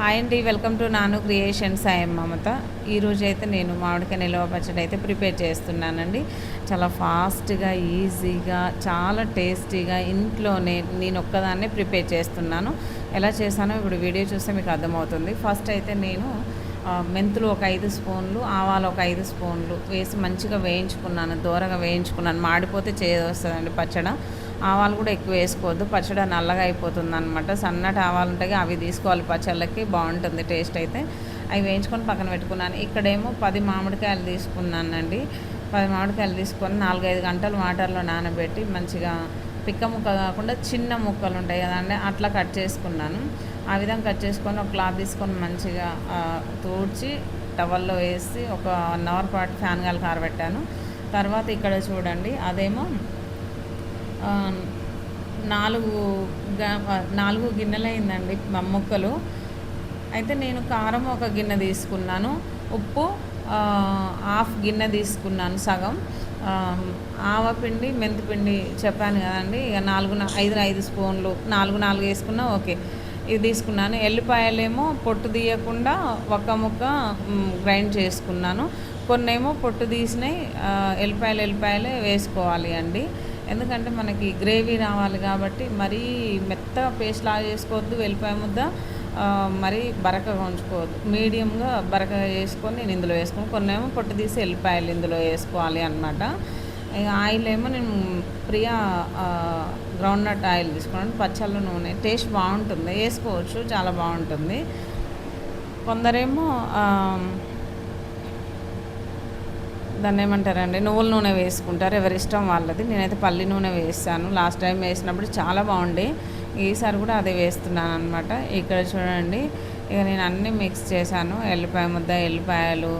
Hi అండి, welcome to నాను creations. I'm మమత. ఈరోజు అయితే నేను మామిడికాయ నిల్వ పచ్చడి అయితే ప్రిపేర్ చేస్తున్నానండి. చాలా ఫాస్ట్గా, ఈజీగా, చాలా టేస్టీగా ఇంట్లోనే నేను ఒక్కదాన్నే ప్రిపేర్ చేస్తున్నాను. ఎలా చేశానో ఇప్పుడు వీడియో చూస్తే మీకు అర్థమవుతుంది. ఫస్ట్ అయితే నేను మెంతులు ఒక 5 స్పూన్లు, ఆవాలు ఒక 5 స్పూన్లు వేసి మంచిగా వేయించుకున్నాను. దూరగా వేయించుకున్నాను. మాడిపోతే చేదొస్తుందండి పచ్చడి. ఆవాలు కూడా ఎక్కువ వేసుకోవద్దు, పచ్చడి నల్లగా అయిపోతుంది అనమాట. సన్నటి ఆవాలు ఉంటాయి, అవి తీసుకోవాలి, పచ్చళ్ళకి బాగుంటుంది టేస్ట్ అయితే. అవి వేయించుకొని పక్కన పెట్టుకున్నాను. ఇక్కడేమో 10 మామిడికాయలు తీసుకున్నానండి. 10 మామిడికాయలు తీసుకొని 4-5 గంటలు వాటర్లో నానబెట్టి మంచిగా పిక్క ముక్క కాకుండా చిన్న ముక్కలు ఉంటాయి కదండి, అట్లా కట్ చేసుకున్నాను. ఆ విధంగా కట్ చేసుకొని ఒక క్లాత్ తీసుకొని మంచిగా తూడ్చి టవల్లో వేసి ఒక 1 అవర్ పాటు ఫ్యాన్ గాలికి ఆరబెట్టాను. తర్వాత ఇక్కడ చూడండి, అదేమో 4 గిన్నెలైందండి ముక్కలు. అయితే నేను కారం ఒక గిన్నె తీసుకున్నాను, ఉప్పు హాఫ్ గిన్నె తీసుకున్నాను, సగం ఆవపిండి, మెంతిపిండి చెప్పాను కదండి. ఇక 5 స్పూన్లు, 4 వేసుకున్నా ఓకే. ఇది తీసుకున్నాను. ఎల్లిపాయలేమో పొట్టు తీయకుండా ఒక్క ముక్క గ్రైండ్ చేసుకున్నాను. కొన్నేమో పొట్టు తీసినాయి, ఎల్లిపాయలే వేసుకోవాలి అండి. ఎందుకంటే మనకి గ్రేవీ రావాలి కాబట్టి మరీ మెత్తగా పేస్ట్ లాగా చేసుకోవద్దు. వెల్లిపాయ ముద్ద మరీ బరకగా ఉంచుకోవద్దు, మీడియంగా బరకగా చేసుకొని నేను ఇందులో వేసుకొని, కొన్నేమో పొట్టు తీసి ఎల్లిపాయలు ఇందులో వేసుకోవాలి అనమాట. ఇక ఆయిల్ ఏమో నేను ప్రియా గ్రౌండ్నట్ ఆయిల్ తీసుకున్నాను. పచ్చళ్ళ నూనె టేస్ట్ బాగుంటుంది, వేసుకోవచ్చు, చాలా బాగుంటుంది. కొందరేమో దాన్ని ఏమంటారండి, నువ్వుల నూనె వేసుకుంటారు, ఎవరి ఇష్టం వాళ్ళది. నేనైతే పల్లి నూనె వేస్తాను. లాస్ట్ టైం వేసినప్పుడు చాలా బాగుండే, ఈసారి కూడా అదే వేస్తున్నాను అనమాట. ఇక్కడ చూడండి, ఇక నేను అన్నీ మిక్స్ చేశాను. ఎల్లిపాయ ముద్ద, ఎల్లిపాయలు,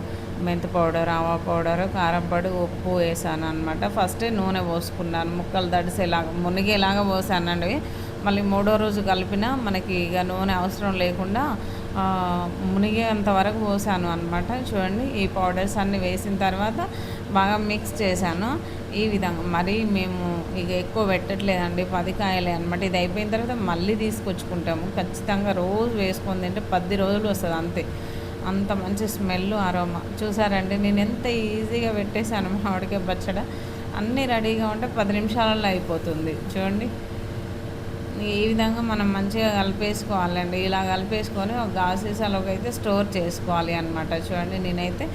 మెంతి పౌడర్, ఆవా పౌడర్, కారం పొడి, ఉప్పు వేసాను అనమాట. ఫస్టే నూనె పోసుకున్నాను, ముక్కలు తడిసేలాగా మునిగేలాగా పోసానండి. మళ్ళీ 3వ రోజు కలిపినా మనకి ఇక నూనె అవసరం లేకుండా మునిగేంత వరకు పోసాను అనమాట. చూడండి, ఈ పౌడర్స్ అన్నీ వేసిన తర్వాత బాగా మిక్స్ చేశాను. ఈ విధంగా మరీ మేము ఇక ఎక్కువ పెట్టట్లేదండి, 10 కాయలే అనమాట. ఇది అయిపోయిన తర్వాత మళ్ళీ తీసుకొచ్చుకుంటాము. ఖచ్చితంగా రోజు వేసుకొని తింటే 10 రోజులు వస్తుంది అంతే. అంత మంచి స్మెల్, అరోమా. చూసారండి, నేను ఎంత ఈజీగా పెట్టేశాను మామిడికాయ పచ్చడి. అన్నీ రెడీగా ఉంటే 10 నిమిషాలలో అయిపోతుంది. చూడండి, ఈ విధంగా మనం మంచిగా కలిపేసుకోవాలండి. ఇలా కలిపేసుకొని ఒక గాజు సీసాలోకి అయితే స్టోర్ చేసుకోవాలి అనమాట. చూడండి, నేనైతే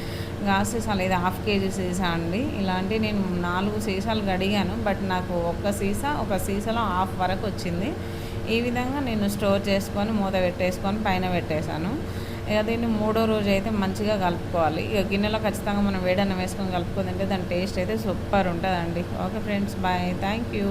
గాజు సీసాలు, ఇది 1/2 కేజీ సీసా అండి. ఇలాంటి నేను 4 సీసాలు గడిగాను, బట్ నాకు ఒక సీసాలో హాఫ్ వరకు వచ్చింది. ఈ విధంగా నేను స్టోర్ చేసుకొని మూత పెట్టేసుకొని పైన పెట్టేశాను. ఇక దీన్ని 3వ రోజు అయితే మంచిగా కలుపుకోవాలి. ఇక గిన్నెలో ఖచ్చితంగా మనం వేడన్న వేసుకొని కలుపుకొని తింటే దాని టేస్ట్ అయితే సూపర్ ఉంటుందండి. Okay friends, bye, thank you.